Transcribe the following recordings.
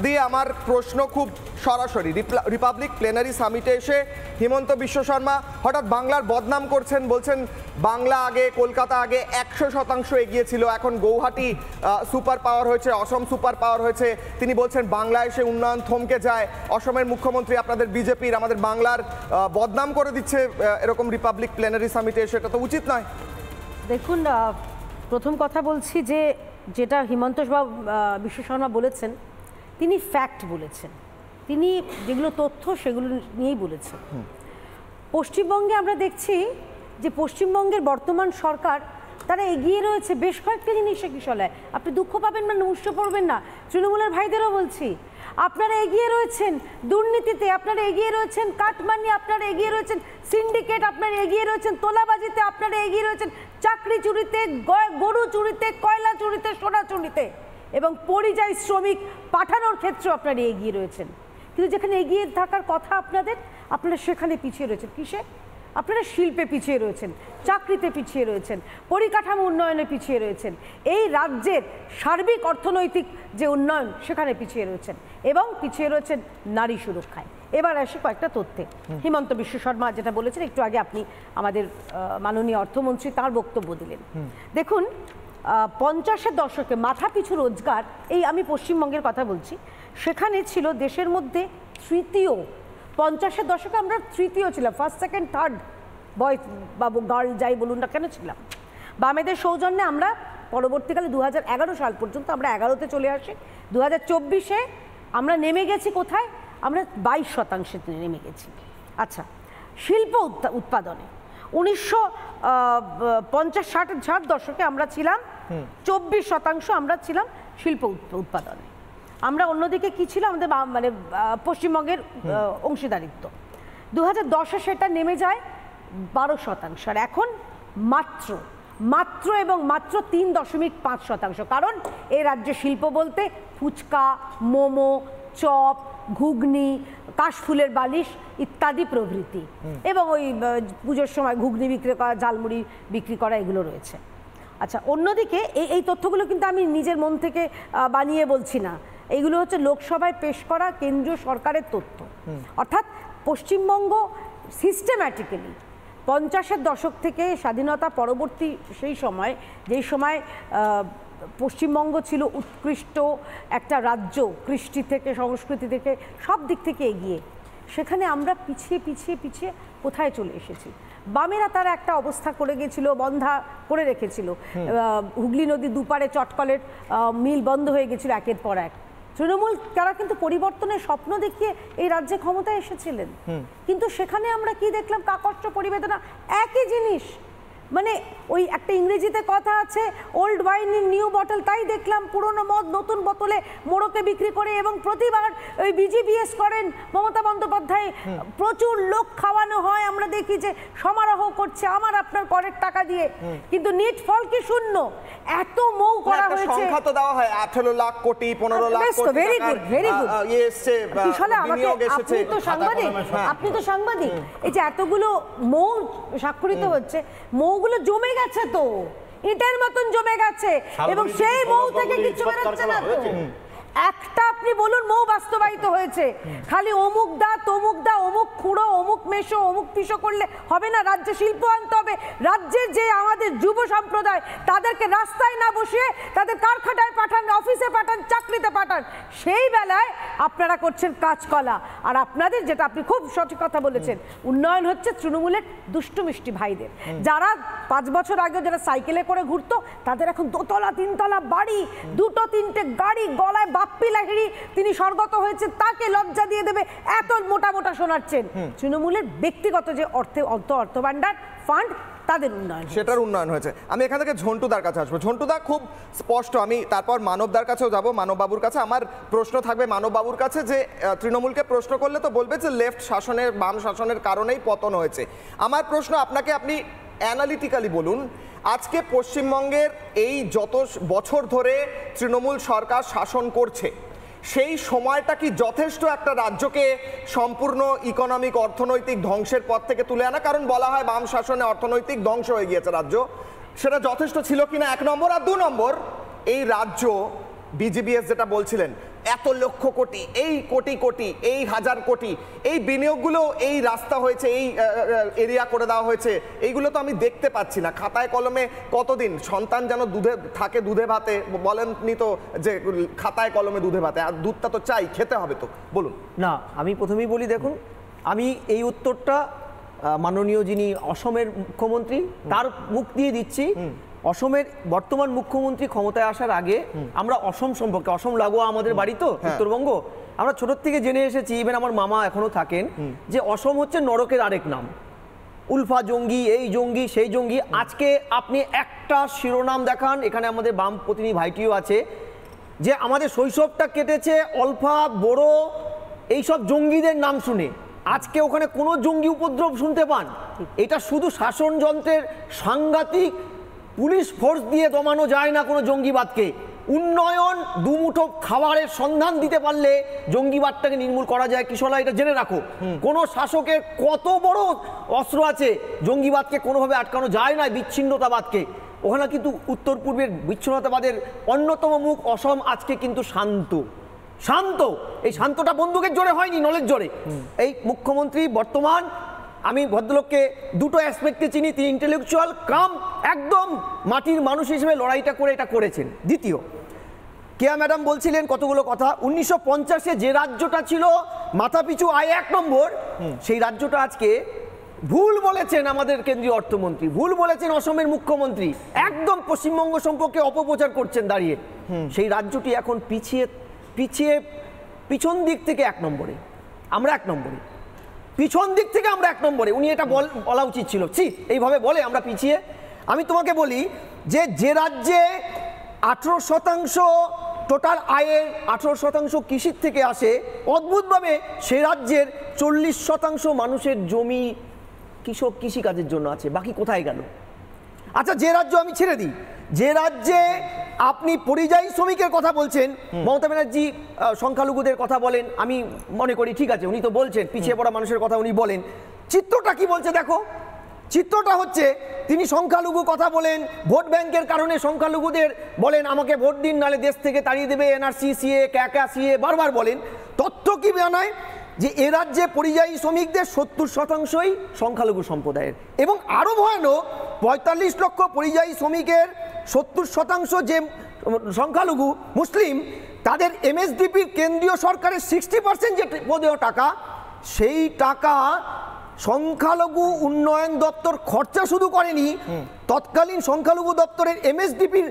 দিয়ে আমার প্রশ্ন খুব সরাসরি, রিপাবলিক প্লেনারি সামিটে এসে হিমন্ত বিশ্ব শর্মা হঠাৎ বাংলার বদনাম করছেন, বলছেন বাংলা আগে, কলকাতা আগে 100% এগিয়ে ছিল, এখন গৌহাটি সুপার পাওয়ার হয়েছে, অসম সুপার পাওয়ার হয়েছে। তিনি বলছেন বাংলা এসে উন্নয়ন থমকে যায়, অসমের মুখ্যমন্ত্রী আপনাদের বিজেপির আমাদের বাংলার বদনাম করে দিচ্ছে এরকম রিপাবলিক প্লেনারি সামিটে এসে, এটা তো উচিত নয়। দেখুন, প্রথম কথা বলছি যে যেটা হিমন্ত বিশ্ব শর্মা বলেছেন, তিনি ফ্যাক্ট বলেছেন, তিনি যেগুলো তথ্য সেগুলো নিয়েই বলেছেন। পশ্চিমবঙ্গে আমরা দেখছি যে পশ্চিমবঙ্গের বর্তমান সরকার তারা এগিয়ে রয়েছে বেশ কয়েকটা জিনিসে কিশলায়। আপনি দুঃখ পাবেন না, উৎস পড়বেন না, তৃণমূলের ভাইদেরও বলছি, আপনারা এগিয়ে রয়েছেন দুর্নীতিতে, আপনারা এগিয়ে রয়েছেন কাটমানি, আপনারা এগিয়ে রয়েছেন সিন্ডিকেট, আপনারা এগিয়ে রয়েছেন তোলাবাজিতে, আপনারা এগিয়ে রয়েছেন চাকরি চুরিতে, গরু চুরিতে, কয়লা চুরিতে, সোনা চুরিতে, এবং পরিযায়ী শ্রমিক পাঠানোর ক্ষেত্রে আপনারা এগিয়ে রয়েছেন। কিন্তু যেখানে এগিয়ে থাকার কথা আপনারা সেখানে পিছিয়ে রয়েছেন। কিসে? আপনারা শিল্পে পিছিয়ে রয়েছেন, চাকরিতে পিছিয়ে রয়েছেন, পরিকাঠামো উন্নয়নে পিছিয়ে রয়েছেন, এই রাজ্যের সার্বিক অর্থনৈতিক যে উন্নয়ন সেখানে পিছিয়ে রয়েছেন, এবং পিছিয়ে রয়েছেন নারী সুরক্ষায়। এবার আসি কয়েকটা তথ্যে। হিমন্ত বিশ্ব শর্মা যেটা বলেছেন, একটু আগে আপনি আমাদের মাননীয় অর্থমন্ত্রী তার বক্তব্য দিলেন। দেখুন, 50-এর দশকে মাথাপিছু রোজগার, এই আমি পশ্চিমবঙ্গের কথা বলছি, সেখানে ছিল দেশের মধ্যে তৃতীয়। 50-এর দশকে আমরা তৃতীয় ছিলাম, ফার্স্ট সেকেন্ড থার্ড বয় বাবু গার্ল যাই বলুন না কেন ছিলাম। বামেদের সৌজন্যে আমরা পরবর্তীকালে 2011 সাল পর্যন্ত আমরা 11তে চলে আসি। 2024-এ আমরা নেমে গেছি কোথায়? আমরা 22% নেমে গেছি। আচ্ছা, শিল্প উৎপাদনে 1950-60 দশকে আমরা ছিলাম 24% আমরা ছিলাম শিল্প উৎপাদনে। আমরা অন্যদিকে কি ছিল, আমাদের মানে পশ্চিমবঙ্গের অংশীদারিত্ব। 2010-এ সেটা নেমে যায় 12%, আর এখন মাত্র এবং মাত্র 3.5%। কারণ এই রাজ্যে শিল্প বলতে ফুচকা, মোমো, চপ, ঘুগনি, কাশফুলের বালিশ ইত্যাদি প্রভৃতি, এবং ওই পুজোর সময় ঘুগনি বিক্রি করা, ঝালমুড়ি বিক্রি করা, এগুলো রয়েছে। আচ্ছা, অন্যদিকে এই তথ্যগুলো কিন্তু আমি নিজের মন থেকে বানিয়ে বলছি না, এইগুলো হচ্ছে লোকসভায় পেশ করা কেন্দ্রীয় সরকারের তথ্য। অর্থাৎ পশ্চিমবঙ্গ সিস্টেম্যাটিক্যালি 50-এর দশক থেকে স্বাধীনতা পরবর্তী সেই সময়, যেই সময় পশ্চিমবঙ্গ ছিল উৎকৃষ্ট একটা রাজ্য, কৃষ্টি থেকে সংস্কৃতি থেকে সব দিক থেকে এগিয়ে, সেখানে আমরা পিছিয়ে পিছিয়ে পিছিয়ে কোথায় চলে এসেছি। বামেরা তারা একটা অবস্থা করে গেছিল, বন্ধা করে রেখেছিল, হুগলি নদীর দুপারে চটকলের মিল বন্ধ হয়ে গেছিল একের পর এক। তৃণমূল তারা কিন্তু পরিবর্তনের স্বপ্ন দেখিয়ে এই রাজ্যে ক্ষমতায় এসেছিলেন, কিন্তু সেখানে আমরা কি দেখলাম? কাকস্য পরিবেদনা, একই জিনিস। মানে ওই একটা ইংরেজিতে কথা আছে, old wine in new bottle, তাই দেখলাম পুরনো মদ নতুন বোতলে মোড়কে বিক্রি করে, এবং প্রতিবার ওই বিজিবিএস করেন মমতা বন্দ্যোপাধ্যায়, প্রচুর লোক খাওয়ানো হয়, আমরা দেখি যে সমারোহ করছে আমার আপনার করের টাকা দিয়ে, কিন্তু নিট ফল কি শূন্য। এত মৌ করা হয়েছে, সংখ্যা তো দেওয়া হয় 18 লাখ কোটি 15 লাখ কোটি। Very good, very good. আপনি তো সাংবাদিক, এই যে এতগুলো মৌ স্বাক্ষরিত হচ্ছে, মৌগুলো জমে গেছে, তো ইটের মতন জমে গেছে, এবং সেই মৌ থেকে কিছু বেরোচ্ছে না। তো একটা আপনি বলুন মৌ বাস্তবায়িত হয়েছে? খালি অমুক দা তমুক দা, অমুক খুঁড়ো, অমুক মেশো, অমুক পিসো করলে হবে না। রাজ্যে শিল্প আনতে হবে, রাজ্যের যে আমাদের যুব সম্প্রদায় তাদেরকে রাস্তায় না বসিয়ে তাদের কারখানায় পাঠান, অফিসে পাঠান, চাকরিতে পাঠান। সেই বেলায় আপনারা করছেন কাজকলা। আর আপনাদের, যেটা আপনি খুব সঠিক কথা বলেছেন, উন্নয়ন হচ্ছে তৃণমূলের দুষ্টু মিষ্টি ভাইদের, যারা 5 বছর আগে যারা সাইকেলে করে ঘুরতো, তাদের এখন 2তলা 3তলা বাড়ি, 2-3টে গাড়ি, গলায় বাপ্পি লাহিড়ি, তিনি স্বর্গত হয়েছে, তাকে লজ্জা দিয়ে দেবে, এত মোটা মোটা শোনাচ্ছেন। তৃণমূলের ব্যক্তিগত যে অর্থ ভাণ্ডার ফান্ড, তাদের উন্নয়ন, সেটার উন্নয়ন হয়েছে। আমি এখান থেকে ঝন্টুদার কাছে আসবো। ঝন্টুদা, খুব স্পষ্ট, আমি তারপর মানবদার কাছেও যাব, মানববাবুর কাছে। আমার প্রশ্ন থাকবে মানববাবুর কাছে, যে তৃণমূলকে প্রশ্ন করলে তো বলবে যে লেফট শাসনের, বাম শাসনের কারণেই পতন হয়েছে। আমার প্রশ্ন আপনাকে, আপনি অ্যানালিটিক্যালি বলুন, আজকে পশ্চিমবঙ্গের এই যত বছর ধরে তৃণমূল সরকার শাসন করছে, সেই সময়টা কি যথেষ্ট একটা রাজ্যকে সম্পূর্ণ ইকোনমিক অর্থনৈতিক ধ্বংসের পথ থেকে তুলে আনা? কারণ বলা হয় বাম শাসনে অর্থনৈতিক ধ্বংস হয়ে গিয়েছে রাজ্য, সেটা যথেষ্ট ছিল কিনা 1 নম্বর। আর 2 নম্বর, এই রাজ্য বিজিবিএস যেটা বলছিলেন এত লক্ষ কোটি, এই কোটি কোটি, এই হাজার কোটি, এই বিনিয়োগগুলো, এই রাস্তা হয়েছে, এই এরিয়া করে দেওয়া হয়েছে, এইগুলো তো আমি দেখতে পাচ্ছি না। খাতায় কলমে কতদিন সন্তান যেন দুধে থাকে, দুধে ভাতে, বলেননি তো যে খাতায় কলমে দুধে ভাতে, আর দুধটা তো চাই, খেতে হবে তো। বলুন। না, আমি প্রথমেই বলি, দেখুন আমি এই উত্তরটা মাননীয় যিনি অসমের মুখ্যমন্ত্রী তার মুখ দিয়ে দিচ্ছি। অসমের বর্তমান মুখ্যমন্ত্রী ক্ষমতায় আসার আগে আমরা অসম সম্পর্কে, অসম লাগোয়া আমাদের বাড়ি তো উত্তরবঙ্গ, আমরা ছোট থেকে জেনে এসেছি, ইভেন আমার মামা এখনো থাকেন, যে অসম হচ্ছে নরকের আরেক নাম। উলফা জঙ্গি, এই জঙ্গি, সেই জঙ্গি। আজকে আপনি একটা শিরোনাম দেখান, এখানে আমাদের বাম প্রতিনিধি ভাইটিও আছে, যে আমাদের শৈশবটা কেটেছে অলফা, বড়ো, এইসব জঙ্গিদের নাম শুনে। আজকে ওখানে কোনো জঙ্গি উপদ্রব শুনতে পান? এটা শুধু শাসন যন্ত্রের সাংঘাতিক পুলিশ ফোর্স দিয়ে দমানো যায় না কোনো জঙ্গিবাদকে। উন্নয়ন, দুমুঠো খাবারের সন্ধান দিতে পারলে জঙ্গিবাদটাকে নির্মূল করা যায়। কিশোরা, এটা জেনে রাখো, কোন শাসকের কত বড় অস্ত্র আছে, জঙ্গিবাদকে কোনোভাবে আটকানো যায় না, বিচ্ছিন্নতাবাদকে। ওখানে কিন্তু উত্তর পূর্বের বিচ্ছিন্নতাবাদের অন্যতম মুখ অসম আজকে কিন্তু শান্ত। এই শান্তটা বন্দুকের জোরে হয়নি, নলের জোরে। এই মুখ্যমন্ত্রী বর্তমান, আমি ভদ্রলোককে দুটো অ্যাসপেক্টে চিনি, তিনি ইন্টেলেকচুয়াল কাম একদম মাটির মানুষ হিসেবে লড়াইটা করে এটা করেছেন। দ্বিতীয়, কেয়া ম্যাডাম বলছিলেন কতগুলো কথা। 1950-এ যে রাজ্যটা ছিল মাথাপিছু আয় 1 নম্বর, সেই রাজ্যটা আজকে ভুল বলেছেন আমাদের কেন্দ্রীয় অর্থমন্ত্রী, ভুল বলেছেন অসমের মুখ্যমন্ত্রী, একদম পশ্চিমবঙ্গ সম্পর্কে অপপ্রচার করছেন দাঁড়িয়ে। সেই রাজ্যটি এখন পিছন দিক থেকে 1 নম্বরে, আমরা 1 নম্বরে, পিছন দিক থেকে আমরা 1 নম্বরে। উনি এটা বলা উচিত ছিল, এইভাবে বলে আমরা পিছিয়ে। আমি তোমাকে বলি যে রাজ্যে 18% টোটাল আয়ের 18% কৃষির থেকে আসে, অদ্ভুতভাবে সে রাজ্যের 40% মানুষের জমি কৃষিকাজের জন্য আছে, বাকি কোথায় গেল? আচ্ছা, যে রাজ্য, আমি ছেড়ে দিই, যে রাজ্যে আপনি পরিযায়ী শ্রমিকের কথা বলছেন, মমতা ব্যানার্জি সংখ্যালঘুদের কথা বলেন, আমি মনে করি ঠিক আছে, উনি তো বলছেন পিছিয়ে পড়া মানুষের কথা উনি বলেন। চিত্রটা কি বলছে দেখো, চিত্রটা হচ্ছে তিনি সংখ্যালঘু কথা বলেন, ভোট ব্যাংকের কারণে সংখ্যালঘুদের বলেন আমাকে ভোট দিন নালে দেশ থেকে তাড়িয়ে দেবে, এনআরসি, সিএ, ক্যাকা সিএ বারবার বলেন। তথ্য কি জানায় যে এ রাজ্যে পরিযায়ী শ্রমিকদের 70%ই সংখ্যালঘু সম্প্রদায়ের, এবং আরো ভয়ানক 45 লক্ষ পরিযায়ী শ্রমিকের 70% যে সংখ্যালঘু মুসলিম, তাদের এমএসডিপির কেন্দ্রীয় সরকারের 60% যে প্রদেয় টাকা, সেই টাকা সংখ্যালঘু উন্নয়ন দপ্তর খরচা শুধু করেনি, তৎকালীন সংখ্যালঘু দপ্তরের এমএসডিপির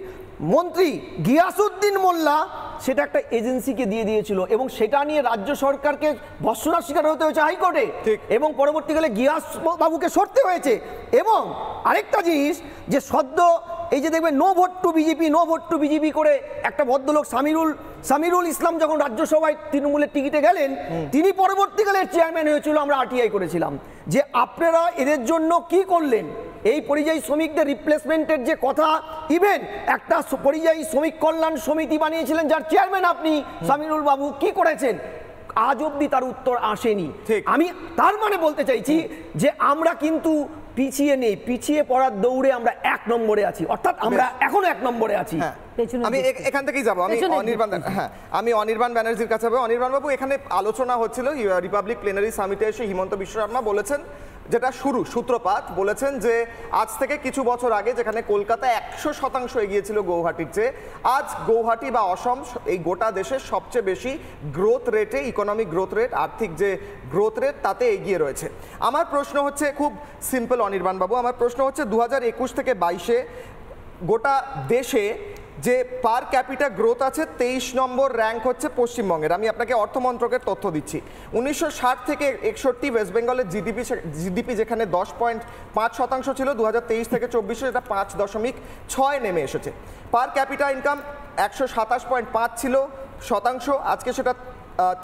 মন্ত্রী গিয়াসউদ্দিন মোল্লা সেটা একটা এজেন্সিকে দিয়ে দিয়েছিল, এবং সেটা নিয়ে রাজ্য সরকারকে ভর্ৎসনার শিকার হতে হয়েছে হাইকোর্টে, এবং পরবর্তীকালে গিয়াস বাবুকে সরতে হয়েছে। এবং আরেকটা জিনিস, যে সদ্য এই যে দেখবেন নো ভোট টু বিজেপি করে একটা ভদ্রলোক সামিরুল ইসলাম যখন রাজ্যসভায় তৃণমূলের টিকিটে গেলেন, তিনি পরবর্তীকালে চেয়ারম্যান হয়েছিল, আমরা আরটিআই করেছিলাম, যে আপনারা এদের জন্য কি করলেন। এই পরিযায়ী শ্রমিকদের রিপ্লেসমেন্টের যে কথা, ইভেন একটা পরিযায়ী শ্রমিক কল্যাণ সমিতি বানিয়েছিলেন, যার চেয়ারম্যান আপনি সামিরুল বাবু, কি করেছেন? আজ অব্দি তার উত্তর আসেনি। আমি তার মানে বলতে চাইছি যে আমরা কিন্তু পিছিয়ে নেই, পিছিয়ে পড়ার দৌড়ে আমরা 1 নম্বরে আছি, অর্থাৎ আমরা এখনো 1 নম্বরে আছি। আমি এখান থেকেই যাবো, আমি অনির্বাণ ব্যানার্জির কাছে যাবো। অনির্বাণ বাবু, এখানে আলোচনা হচ্ছিল রিপাবলিক প্লেনারি সামিটে এসে হিমন্ত বিশ্ব শর্মা বলেছেন, যেটা সূত্রপাত বলেছেন যে আজ থেকে কিছু বছর আগে যেখানে কলকাতা 100% এগিয়েছিল গৌহাটির চেয়ে, আজ গৌহাটি বা অসম এই গোটা দেশের সবচেয়ে বেশি গ্রোথ রেটে, ইকোনমিক গ্রোথ রেট, আর্থিক যে গ্রোথ রেট, তাতে এগিয়ে রয়েছে। আমার প্রশ্ন হচ্ছে খুব সিম্পল অনির্বাণ বাবু, আমার প্রশ্ন হচ্ছে 2021 থেকে 22-এ গোটা দেশে যে পার ক্যাপিটা গ্রোথ আছে 23 নম্বর র্যাঙ্ক হচ্ছে পশ্চিমবঙ্গের। আমি আপনাকে অর্থমন্ত্রকের তথ্য দিচ্ছি। 1960 থেকে 61 ওয়েস্ট বেঙ্গলের জিডিপি যেখানে 10.5% ছিল, 2023 থেকে 24-এ এটা 5.6 নেমে এসেছে। পার ক্যাপিটা ইনকাম 127.5 ছিল শতাংশ, আজকে সেটা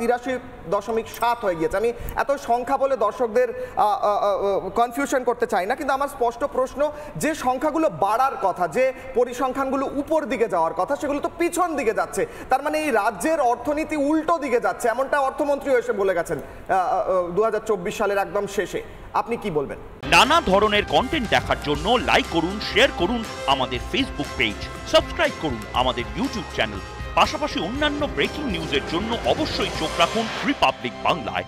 83.7 হয়ে গিয়েছে। আমি এত সংখ্যা বলে দর্শকদের কনফিউশন করতে চাই না, কিন্তু আমার স্পষ্ট প্রশ্ন, যে সংখ্যাগুলো বাড়ার কথা, যে পরিসংখ্যানগুলো উপর দিকে যাওয়ার কথা, সেগুলো তো পিছন দিকে যাচ্ছে। তার মানে এই রাজ্যের অর্থনীতি উল্টো দিকে যাচ্ছে, এমনটা অর্থমন্ত্রীও এসে বলে গেছেন 2024 সালের একদম শেষে। আপনি কি বলবেন? নানা ধরনের কন্টেন্ট দেখার জন্য লাইক করুন, শেয়ার করুন আমাদের ফেসবুক পেজ, সাবস্ক্রাইব করুন আমাদের ইউটিউব চ্যানেল। পাশাপাশি অন্যান্য ব্রেকিং নিউজের জন্য অবশ্যই চোখ রাখুন রিপাবলিক বাংলায়।